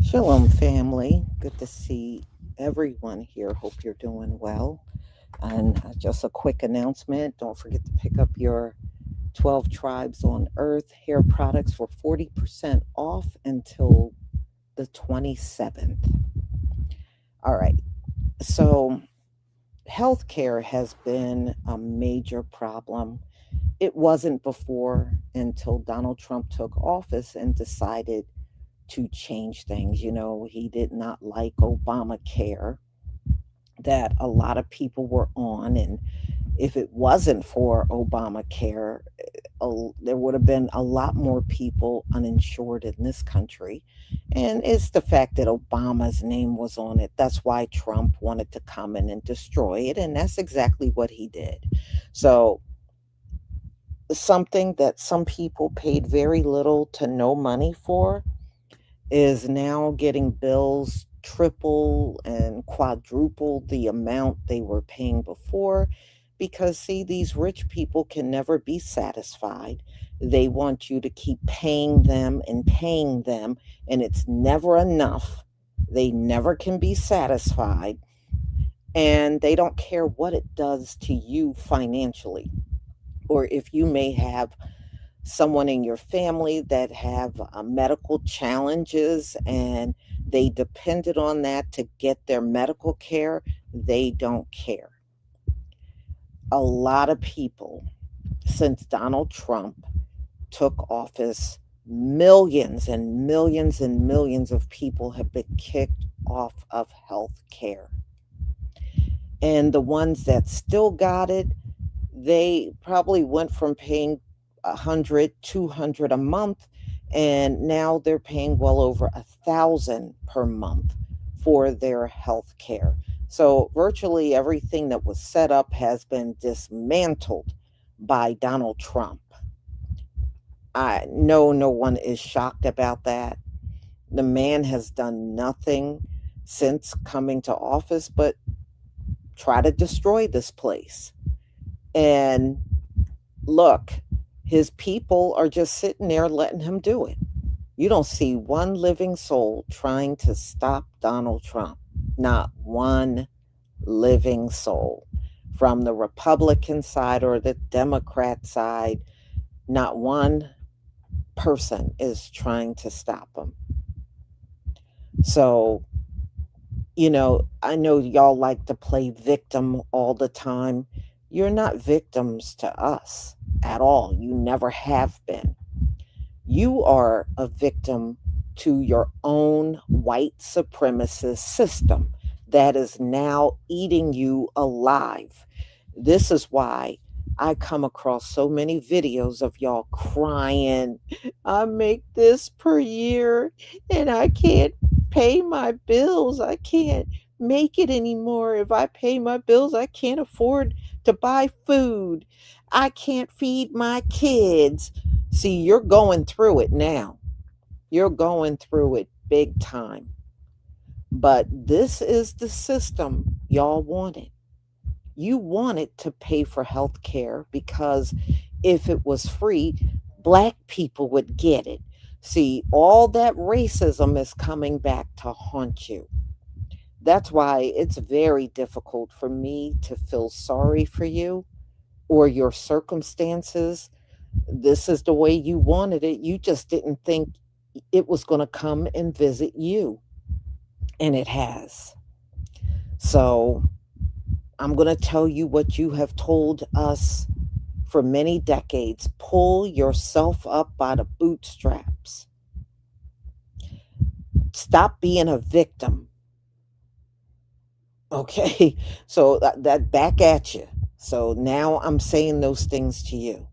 Shalom, family. Good to see everyone here. Hope you're doing well. And just a quick announcement, don't forget to pick up your 12 Tribes on Earth hair products for 40% off until the 27th. All right. So, healthcare has been a major problem. It wasn't before until Donald Trump took office and decided to change things. He did not like Obamacare that a lot of people were on. And if it wasn't for Obamacare, there would have been a lot more people uninsured in this country. And it's the fact that Obama's name was on it. That's why Trump wanted to come in and destroy it. And that's exactly what he did. So, something that some people paid very little to no money for is now getting bills triple and quadruple the amount they were paying before because, see, these rich people can never be satisfied. They want you to keep paying them and paying them, and it's never enough. They never can be satisfied, and they don't care what it does to you financially, or if you may have someone in your family that have medical challenges and they depended on that to get their medical care, they don't care. A lot of people, since Donald Trump took office, millions and millions and millions of people have been kicked off of health care. And the ones that still got it, they probably went from paying 100, 200 a month, and now they're paying well over 1,000 per month for their health care. So virtually everything that was set up has been dismantled by Donald Trump. I know no one is shocked about that. The man has done nothing since coming to office but try to destroy this place. And look, his people are just sitting there letting him do it. You don't see one living soul trying to stop Donald Trump. Not one living soul. From the Republican side or the Democrat side, not one person is trying to stop him. So, I know y'all like to play victim all the time. You're not victims to us at all. You never have been. You are a victim to your own white supremacist system that is now eating you alive. This is why I come across so many videos of y'all crying. I make this per year and I can't pay my bills. I can't make it anymore. If I pay my bills, I can't afford to buy food. I can't feed my kids. See, you're going through it now. You're going through it big time. But this is the system y'all wanted. You wanted to pay for health care because if it was free, black people would get it. See, all that racism is coming back to haunt you. That's why it's very difficult for me to feel sorry for you or your circumstances. This is the way you wanted it. You just didn't think it was going to come and visit you, and it has. So, I'm going to tell you what you have told us for many decades. Pull yourself up by the bootstraps. Stop being a victim. Okay? So that back at you. So now I'm saying those things to you.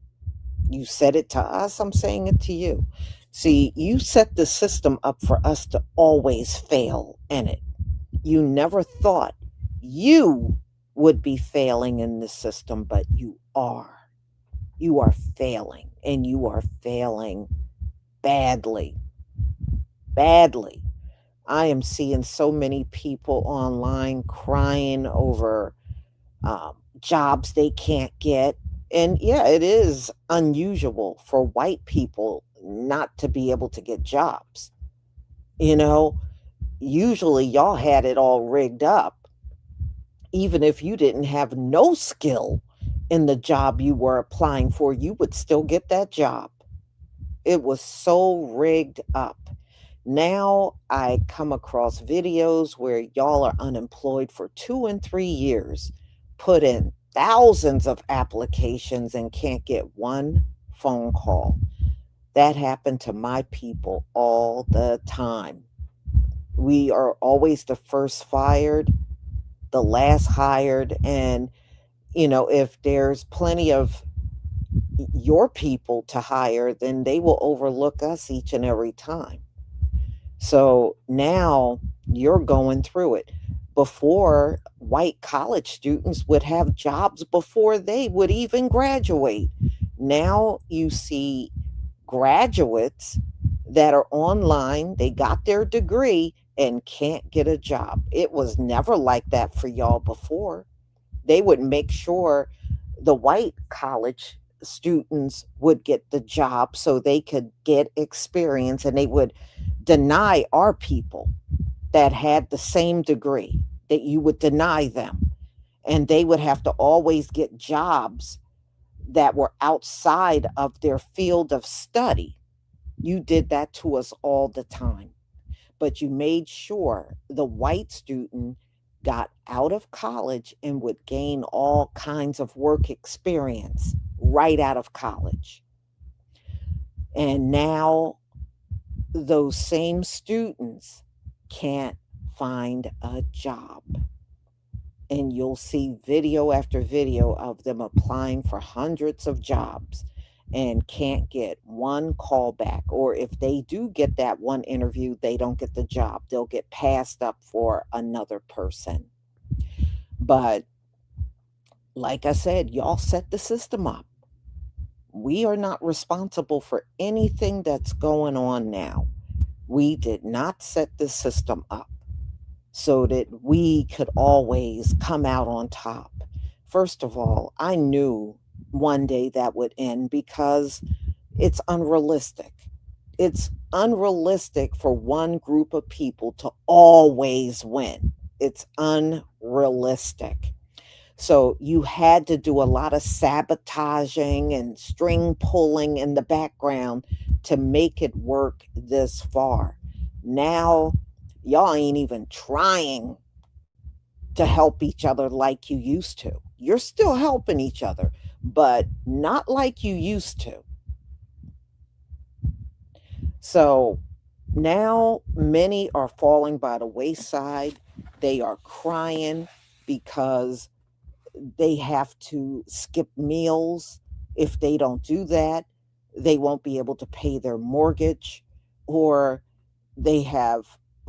You said it to us, I'm saying it to you. See, you set the system up for us to always fail in it. You never thought you would be failing in the system, but you are. You are failing, and you are failing badly. Badly. I am seeing so many people online crying over jobs they can't get. And yeah, it is unusual for white people not to be able to get jobs. You know, Usually, y'all had it all rigged up. Even if you didn't have no skill in the job you were applying for, you would still get that job. It was so rigged up. Now I come across videos where y'all are unemployed for 2 and 3 years, put in thousands of applications and can't get one phone call. That happened to my people all the time. We are always the first fired, the last hired, and if there's plenty of your people to hire, then they will overlook us each and every time. So now you're going through it. Before, white college students would have jobs before they would even graduate. Now you see graduates that are online, they got their degree and can't get a job. It was never like that for y'all before. They would make sure the white college students would get the job so they could get experience, and they would deny our people that had the same degree, that you would deny them, and they would have to always get jobs that were outside of their field of study. You did that to us all the time, but you made sure the white student got out of college and would gain all kinds of work experience right out of college. And now those same students can't find a job. And you'll see video after video of them applying for hundreds of jobs and can't get one call back. Or if they do get that one interview, they don't get the job. They'll get passed up for another person. But like I said, y'all set the system up. We are not responsible for anything that's going on now. We did not set this system up so that we could always come out on top. First of all, I knew one day that would end because it's unrealistic. It's unrealistic for one group of people to always win. It's unrealistic. So you had to do a lot of sabotaging and string pulling in the background to make it work this far. Now, y'all ain't even trying to help each other like you used to. You're still helping each other, but not like you used to. So now many are falling by the wayside. They are crying because they have to skip meals. If they don't do that, they won't be able to pay their mortgage, or they have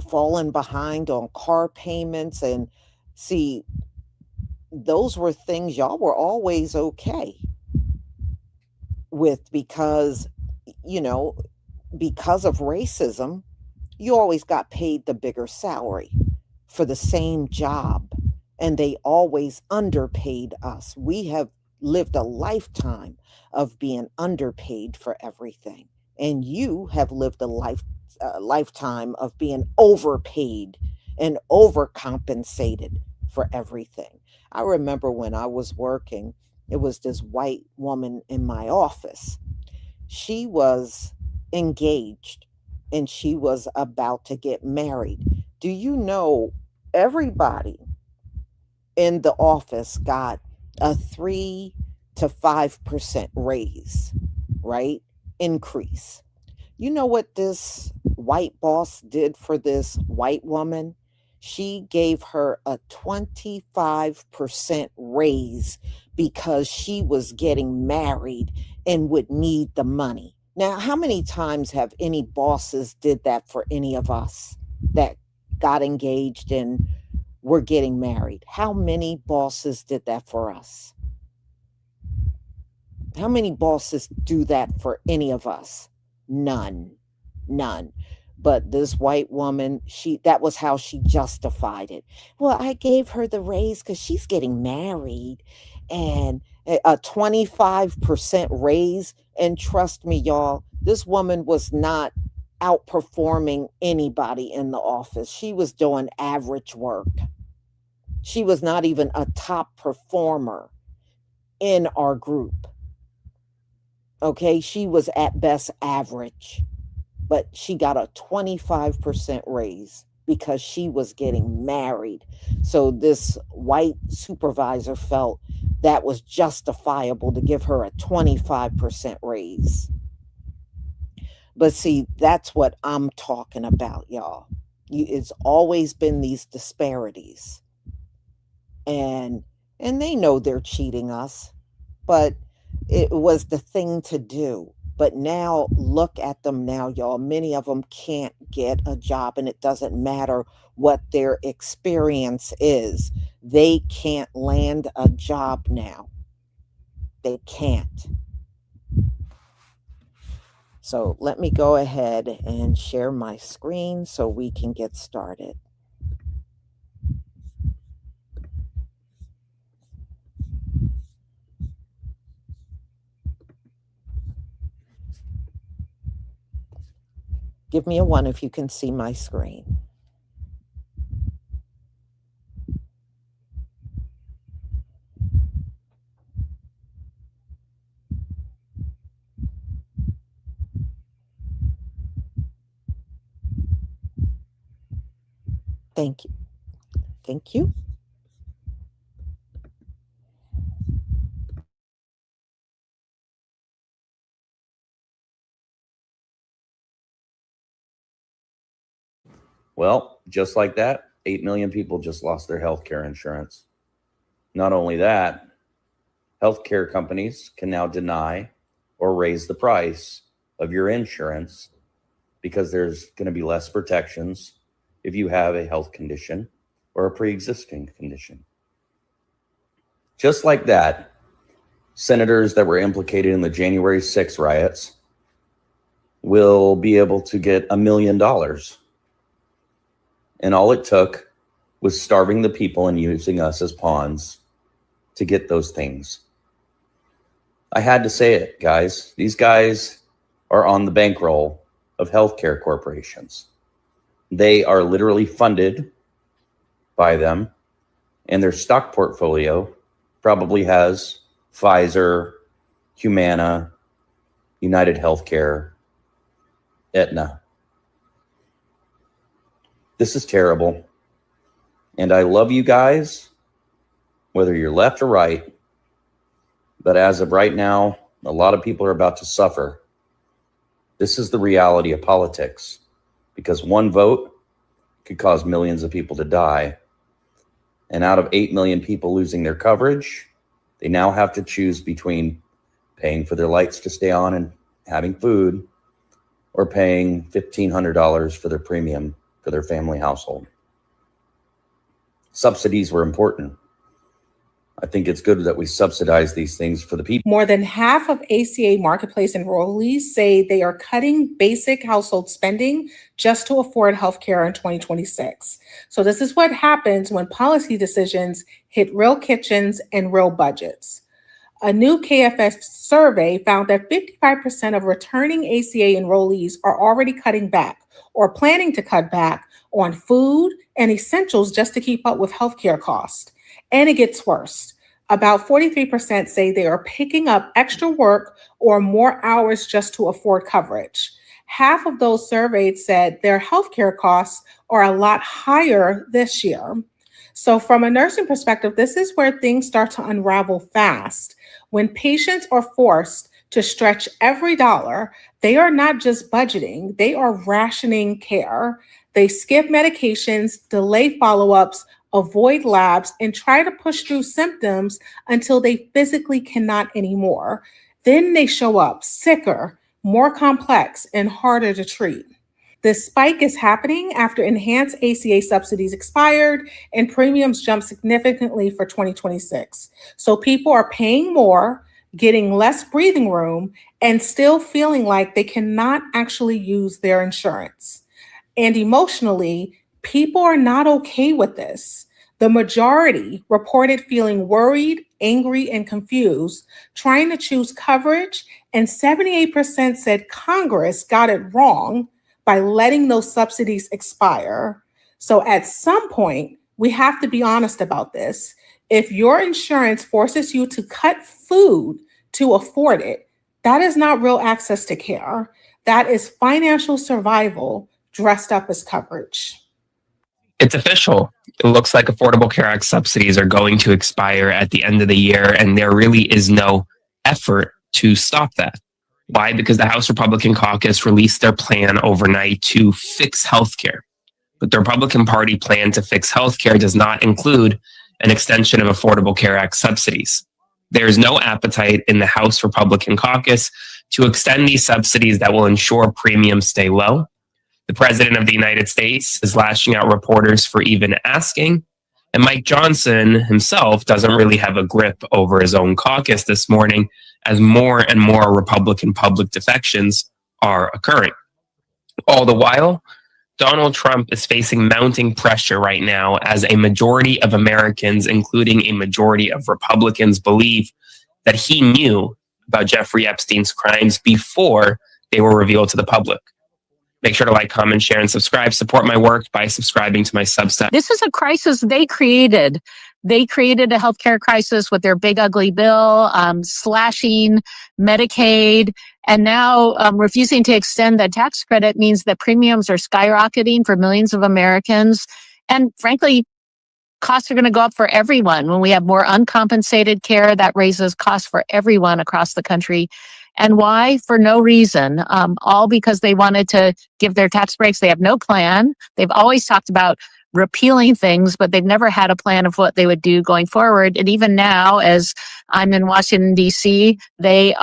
fallen behind on car payments. And see, those were things y'all were always okay with because, you know, because of racism, you always got paid the bigger salary for the same job, and they always underpaid us. We have lived a lifetime of being underpaid for everything, and you have lived a lifetime of being overpaid and overcompensated for everything. I remember when I was working, it was this white woman in my office. She was engaged and she was about to get married. Do you know everybody in the office got a 3 to 5% raise, right? Increase. You know what this white boss did for this white woman? She gave her a 25% raise because she was getting married and would need the money. Now, how many times have any bosses did that for any of us that got engaged and were getting married? How many bosses did that for us? How many bosses do that for any of us? None. None. But this white woman, that was how she justified it. Well, I gave her the raise because she's getting married, and a 25% raise. And trust me, y'all, this woman was not outperforming anybody in the office. She was doing average work. She was not even a top performer in our group. Okay, she was at best average, but she got a 25% raise because she was getting married. So this white supervisor felt that was justifiable to give her a 25% raise. But see, that's what I'm talking about, y'all. It's always been these disparities. And they know they're cheating us, but it was the thing to do. But now look at them now, y'all. Many of them can't get a job, and it doesn't matter what their experience is. They can't land a job now. They can't. So let me go ahead and share my screen so we can get started. Give me a 1 if you can see my screen. Thank you. Thank you. Well, just like that, 8 million people just lost their healthcare insurance. Not only that, healthcare companies can now deny or raise the price of your insurance because there's going to be less protections if you have a health condition or a pre-existing condition. Just like that, senators that were implicated in the January 6th riots will be able to get $1 million. And all it took was starving the people and using us as pawns to get those things. I had to say it, guys. These guys are on the bankroll of healthcare corporations. They are literally funded by them, and their stock portfolio probably has Pfizer, Humana, United Healthcare, Aetna. This is terrible. And I love you guys, whether you're left or right. But as of right now, a lot of people are about to suffer. This is the reality of politics, because one vote could cause millions of people to die. And out of 8 million people losing their coverage, they now have to choose between paying for their lights to stay on and having food, or paying $1,500 for their premium for their family household. Subsidies were important. I think it's good that we subsidize these things for the people. More than half of ACA marketplace enrollees say they are cutting basic household spending just to afford healthcare in 2026. So this is what happens when policy decisions hit real kitchens and real budgets. A new KFS survey found that 55% of returning ACA enrollees are already cutting back or planning to cut back on food and essentials just to keep up with healthcare costs. And it gets worse. About 43% say they are picking up extra work or more hours just to afford coverage. Half of those surveyed said their healthcare costs are a lot higher this year. So from a nursing perspective, this is where things start to unravel fast. When patients are forced to stretch every dollar, they are not just budgeting, they are rationing care. They skip medications, delay follow-ups, avoid labs, and try to push through symptoms until they physically cannot anymore. Then they show up sicker, more complex, and harder to treat. This spike is happening after enhanced ACA subsidies expired and premiums jumped significantly for 2026. So people are paying more, getting less breathing room, and still feeling like they cannot actually use their insurance. And emotionally, people are not okay with this. The majority reported feeling worried, angry, and confused, trying to choose coverage, and 78% said Congress got it wrong, by letting those subsidies expire. So at some point, we have to be honest about this. If your insurance forces you to cut food to afford it, that is not real access to care. That is financial survival dressed up as coverage. It's official. It looks like Affordable Care Act subsidies are going to expire at the end of the year, and there really is no effort to stop that. Why? Because the House Republican caucus released their plan overnight to fix healthcare. But the Republican Party plan to fix healthcare does not include an extension of Affordable Care Act subsidies. There is no appetite in the House Republican caucus to extend these subsidies that will ensure premiums stay low. The President of the United States is lashing out reporters for even asking. And Mike Johnson himself doesn't really have a grip over his own caucus this morning, as more and more Republican public defections are occurring. All the while, Donald Trump is facing mounting pressure right now as a majority of Americans, including a majority of Republicans, believe that he knew about Jeffrey Epstein's crimes before they were revealed to the public. Make sure to like, comment, share, and subscribe. Support my work by subscribing to my Substack. This is a crisis they created. They created a healthcare crisis with their big ugly bill, slashing Medicaid, and now refusing to extend the tax credit means that premiums are skyrocketing for millions of Americans. And frankly, costs are going to go up for everyone. When we have more uncompensated care, that raises costs for everyone across the country. And why? For no reason. All because they wanted to give their tax breaks. They have no plan. They've always talked about repealing things, but they've never had a plan of what they would do going forward. And even now, as I'm in Washington, D.C., they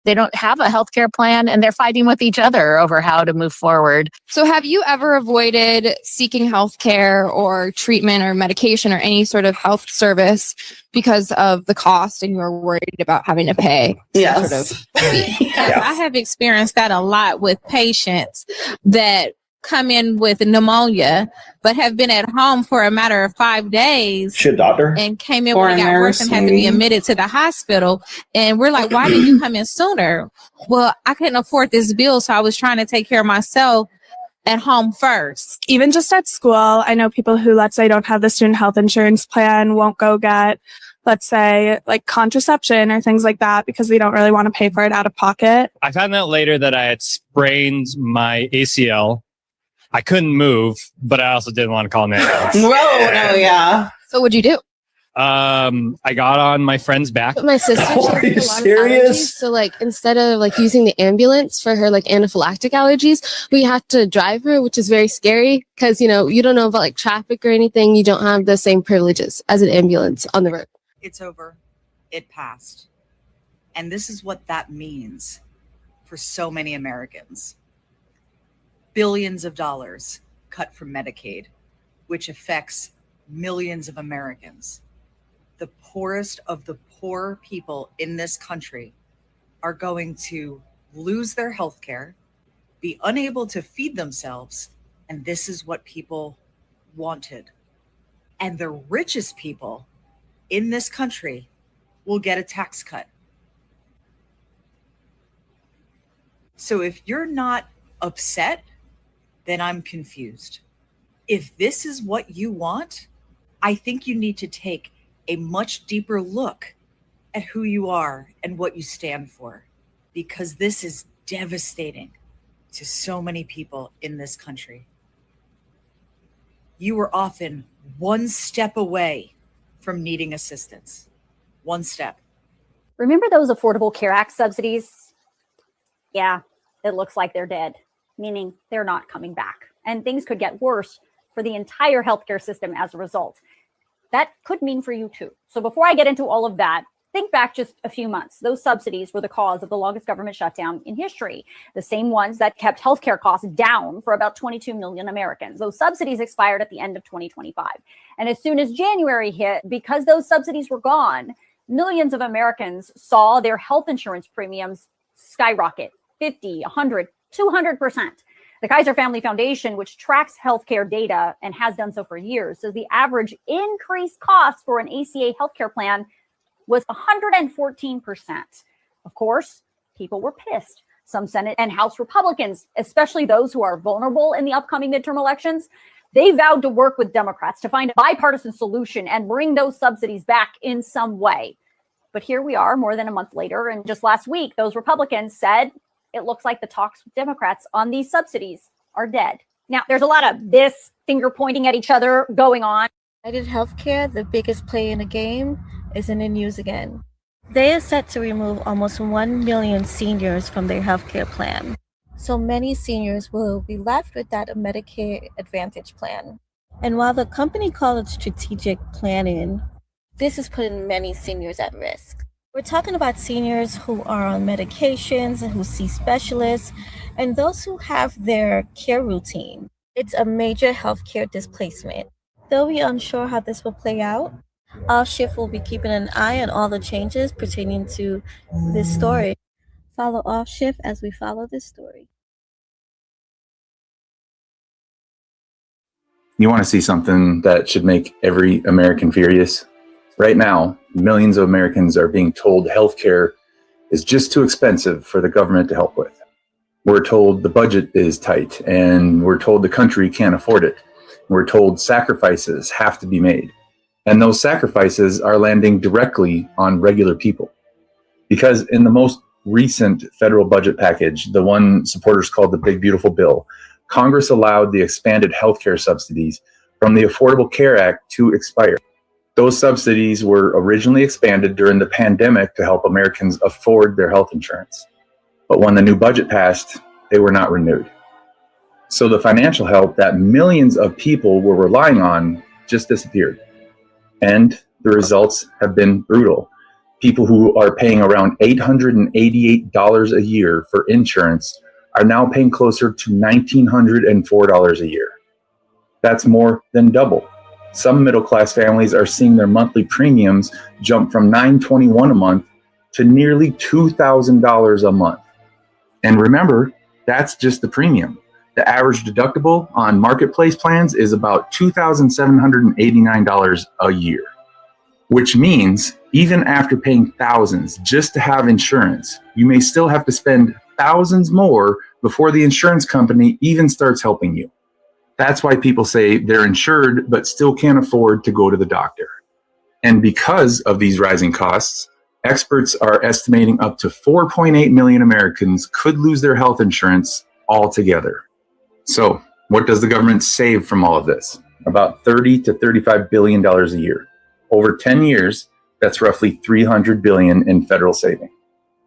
don't have a healthcare plan, and they're fighting with each other over how to move forward. So have you ever avoided seeking healthcare or treatment or medication or any sort of health service because of the cost and you're worried about having to pay? Yes. I have experienced that a lot with patients that come in with pneumonia, but have been at home for a matter of 5 days. Shit, doctor. And came in when it got worse and had to be admitted to the hospital. And we're like, why didn't you come in sooner? Well, I couldn't afford this bill, so I was trying to take care of myself at home first. Even just at school, I know people who, let's say, don't have the student health insurance plan, won't go get, let's say, like contraception or things like that because they don't really want to pay for it out of pocket. I found out later that I had sprained my ACL. I couldn't move, but I also didn't want to call an ambulance. Yeah. So what'd you do? I got on my friend's back. But my sister has a lot of allergies, so like instead of like using the ambulance for her like anaphylactic allergies, we had to drive her, which is very scary because you don't know about like traffic or anything. You don't have the same privileges as an ambulance on the road. It's over. It passed. And this is what that means for so many Americans. Billions of dollars cut from Medicaid, which affects millions of Americans. The poorest of the poor people in this country are going to lose their health care, be unable to feed themselves, and this is what people wanted. And the richest people in this country will get a tax cut. So if you're not upset, then I'm confused. If this is what you want, I think you need to take a much deeper look at who you are and what you stand for, because this is devastating to so many people in this country. You are often one step away from needing assistance. One step. Remember those Affordable Care Act subsidies? Yeah, it looks like they're dead, meaning they're not coming back. And things could get worse for the entire healthcare system as a result. That could mean for you too. So before I get into all of that, think back just a few months. Those subsidies were the cause of the longest government shutdown in history. The same ones that kept healthcare costs down for about 22 million Americans. Those subsidies expired at the end of 2025. And as soon as January hit, because those subsidies were gone, millions of Americans saw their health insurance premiums skyrocket 50, 100, 200%. The Kaiser Family Foundation, which tracks healthcare data and has done so for years, says the average increased cost for an ACA healthcare plan was 114%. Of course, people were pissed. Some Senate and House Republicans, especially those who are vulnerable in the upcoming midterm elections, they vowed to work with Democrats to find a bipartisan solution and bring those subsidies back in some way. But here we are more than a month later. And just last week, those Republicans said it looks like the talks with Democrats on these subsidies are dead. Now, there's a lot of this finger pointing at each other going on. United Healthcare, the biggest player in the game, is in the news again. They are set to remove almost 1 million seniors from their healthcare plan. So many seniors will be left without a Medicare Advantage plan. And while the company called it strategic planning, this is putting many seniors at risk. We're talking about seniors who are on medications and who see specialists, and those who have their care routine. It's a major healthcare displacement. Though we are unsure how this will play out, Offshift will be keeping an eye on all the changes pertaining to this story. Follow Offshift as we follow this story. You want to see something that should make every American furious? Right now, millions of Americans are being told healthcare is just too expensive for the government to help with. We're told the budget is tight, and we're told the country can't afford it. We're told sacrifices have to be made. And those sacrifices are landing directly on regular people. Because in the most recent federal budget package, the one supporters called the Big Beautiful Bill, Congress allowed the expanded healthcare subsidies from the Affordable Care Act to expire. Those subsidies were originally expanded during the pandemic to help Americans afford their health insurance. But when the new budget passed, they were not renewed. So the financial help that millions of people were relying on just disappeared. And the results have been brutal. People who are paying around $888 a year for insurance are now paying closer to $1,904 a year. That's more than double. Some middle-class families are seeing their monthly premiums jump from $921 a month to nearly $2,000 a month. And remember, that's just the premium. The average deductible on marketplace plans is about $2,789 a year, which means even after paying thousands just to have insurance, you may still have to spend thousands more before the insurance company even starts helping you. That's why people say they're insured but still can't afford to go to the doctor. And because of these rising costs, experts are estimating up to 4.8 million Americans could lose their health insurance altogether. So what does the government save from all of this? About $30 to $35 billion a year. Over 10 years, that's roughly $300 billion in federal saving.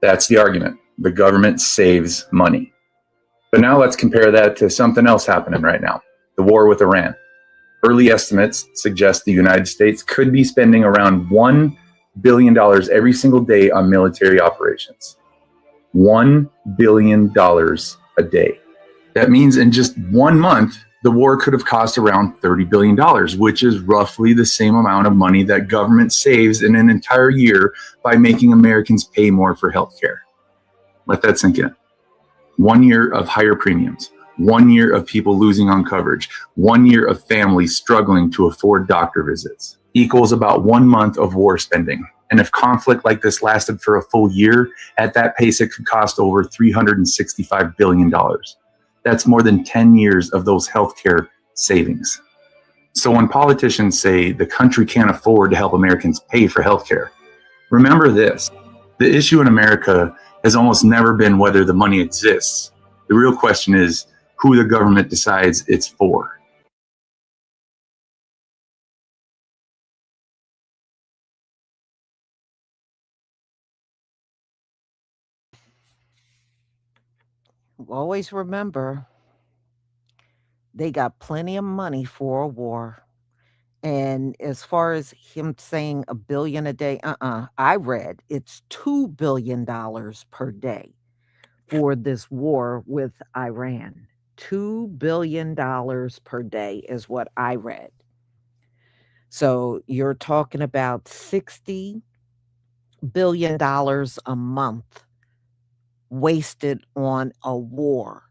That's the argument. The government saves money. But now let's compare that to something else happening right now, the war with Iran. Early estimates suggest the United States could be spending around $1 billion every single day on military operations. $1 billion a day. That means in just 1 month, the war could have cost around $30 billion, which is roughly the same amount of money that government saves in an entire year by making Americans pay more for healthcare. Let that sink in. 1 year of higher premiums, 1 year of people losing on coverage, 1 year of families struggling to afford doctor visits equals about 1 month of war spending. And if conflict like this lasted for a full year, at that pace, it could cost over $365 billion. That's more than 10 years of those healthcare savings. So when politicians say the country can't afford to help Americans pay for healthcare, remember this: the issue in America has almost never been whether the money exists. The real question is who the government decides it's for. Always remember, they got plenty of money for a war. And as far as him saying $1 billion a day, I read it's $2 billion per day for this war with Iran. $2 billion per day is what I read. So you're talking about $60 billion a month wasted on a war.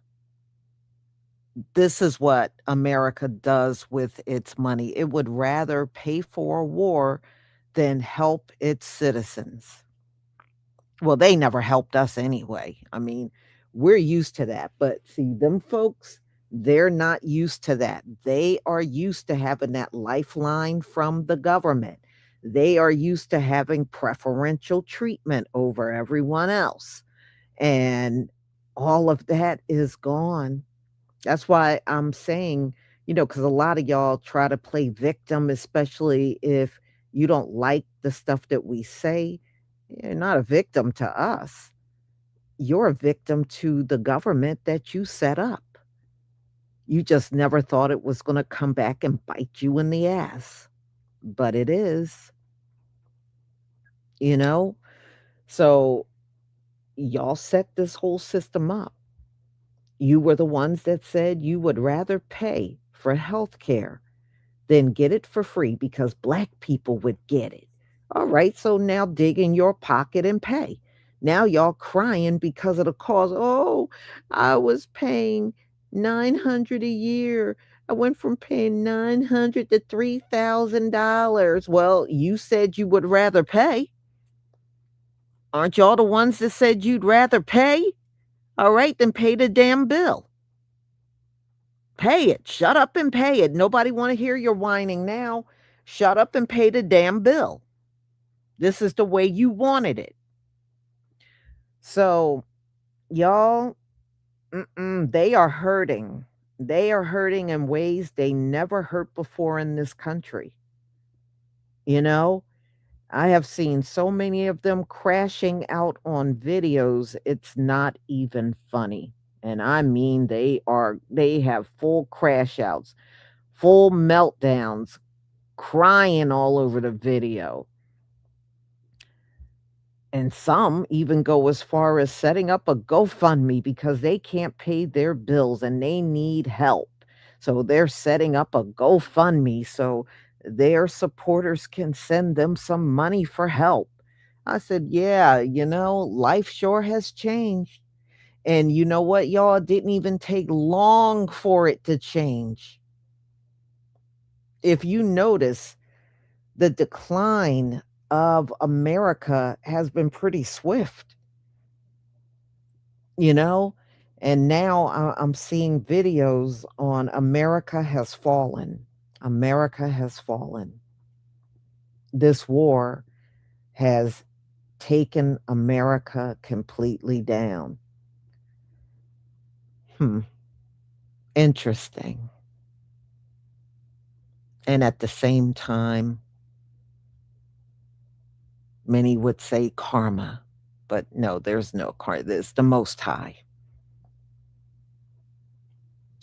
This is what America does with its money. It would rather pay for a war than help its citizens. Well, they never helped us anyway. I mean, We're used to that. But see, them folks, they're not used to that. They are used to having that lifeline from the government. They are used to having preferential treatment over everyone else. And all of that is gone. That's why I'm saying, because a lot of y'all try to play victim, especially if you don't like the stuff that we say. You're not a victim to us. You're a victim to the government that you set up. You just never thought it was going to come back and bite you in the ass. But it is, you know? So y'all set this whole system up. You were the ones that said you would rather pay for health care than get it for free because Black people would get it. All right, so now dig in your pocket and pay. Now y'all crying because of the cost. Oh, I was paying $900 a year. I went from paying $900 to $3,000. Well, you said you would rather pay. Aren't y'all the ones that said you'd rather pay? All right, then pay the damn bill. Pay it. Shut up and pay it. Nobody want to hear your whining now. Shut up and pay the damn bill. This is the way you wanted it. So, y'all, they are hurting. They are hurting in ways they never hurt before in this country. I have seen so many of them crashing out on videos. It's not even funny. And I mean, they have full crash outs, full meltdowns, crying all over the video. And some even go as far as setting up a GoFundMe because they can't pay their bills and they need help. So they're setting up a GoFundMe so their supporters can send them some money for help. I said, yeah, life sure has changed. And you know what, y'all? It didn't even take long for it to change. If you notice, the decline of America has been pretty swift, and now I'm seeing videos on America has fallen. America has fallen. This war has taken America completely down. Interesting. And at the same time, many would say karma, but no, there's no karma. It's the Most High.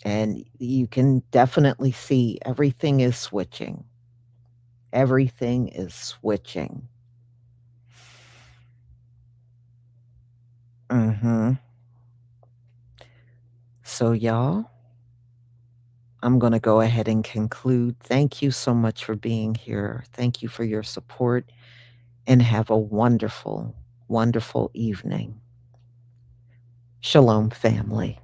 And you can definitely see everything is switching. Everything is switching. So, y'all, I'm going to go ahead and conclude. Thank you so much for being here. Thank you for your support, and have a wonderful, wonderful evening. Shalom, family.